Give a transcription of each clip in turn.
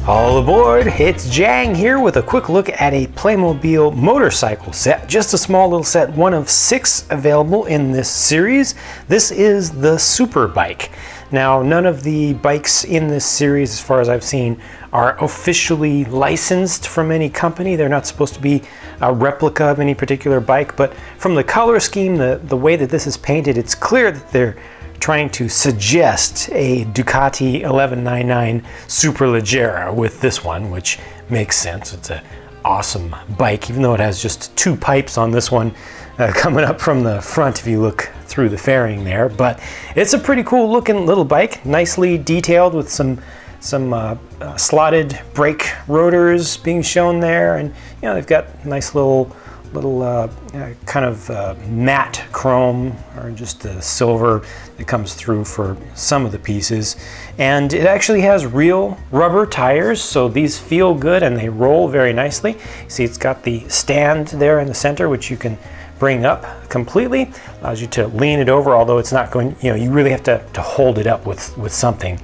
All aboard, it's Jang here with a quick look at a Playmobil motorcycle set. Just a small little set, one of 6 available in this series. This is the Superbike. Now, none of the bikes in this series, as far as I've seen, are officially licensed from any company. They're not supposed to be a replica of any particular bike, but from the color scheme, the way that this is painted, it's clear that they're trying to suggest a Ducati 1199 Superleggera with this one, which makes sense. It's an awesome bike, even though it has just 2 pipes on this one coming up from the front if you look through the fairing there. But it's a pretty cool looking little bike, nicely detailed with some slotted brake rotors being shown there, and you know, they've got nice little kind of matte chrome, or just a silver that comes through for some of the pieces. And it actually has real rubber tires, so these feel good and they roll very nicely. See, it's got the stand there in the center, which you can bring up completely. Allows you to lean it over, although it's not going, you know, you really have to hold it up with something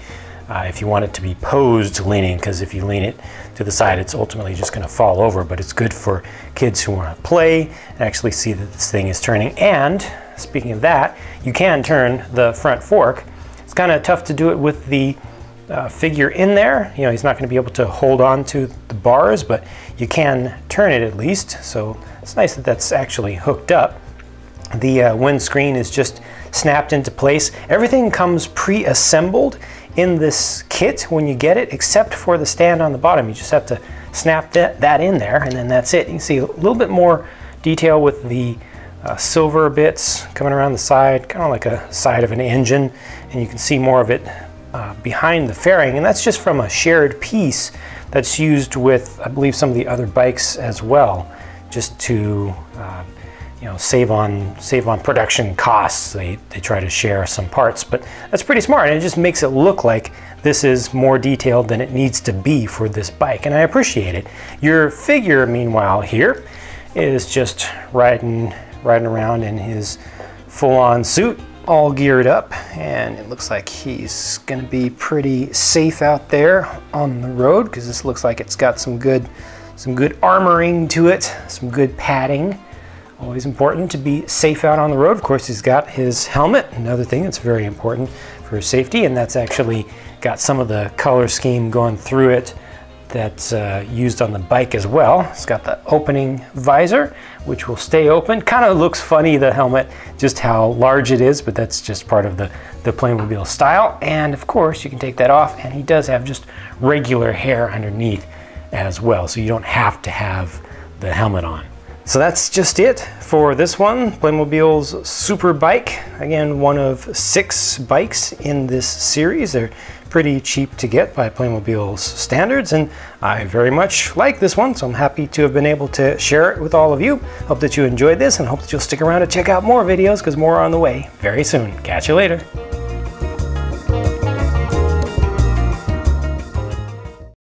if you want it to be posed leaning, because if you lean it to the side, it's ultimately just going to fall over. But it's good for kids who want to play and actually see that this thing is turning. And speaking of that, you can turn the front fork. It's kind of tough to do it with the figure in there. You know, he's not going to be able to hold on to the bars, but you can turn it at least. So it's nice that that's actually hooked up. The windscreen is just snapped into place. Everything comes pre-assembled in this kit when you get it, except for the stand on the bottom. You just have to snap that in there, and then that's it. You can see a little bit more detail with the silver bits coming around the side, kind of like a side of an engine, and you can see more of it behind the fairing, and that's just from a shared piece that's used with, I believe, some of the other bikes as well, just to you know, save on production costs. They try to share some parts, but that's pretty smart, and it just makes it look like this is more detailed than it needs to be for this bike, and I appreciate it. Your figure, meanwhile, here is just riding around in his full-on suit, all geared up, and it looks like he's gonna be pretty safe out there on the road, because this looks like it's got some good armoring to it, some good padding. Always important to be safe out on the road. Of course, he's got his helmet, another thing that's very important for safety, and that's actually got some of the color scheme going through it that's used on the bike as well. It's got the opening visor, which will stay open. Kind of looks funny, the helmet, just how large it is, but that's just part of the Playmobil style. And of course, you can take that off, and he does have just regular hair underneath as well, so you don't have to have the helmet on. So that's just it for this one, Playmobil's Superbike. Again, one of 6 bikes in this series. They're pretty cheap to get by Playmobil's standards, and I very much like this one, so I'm happy to have been able to share it with all of you. Hope that you enjoyed this, and hope that you'll stick around to check out more videos, because more are on the way very soon. Catch you later.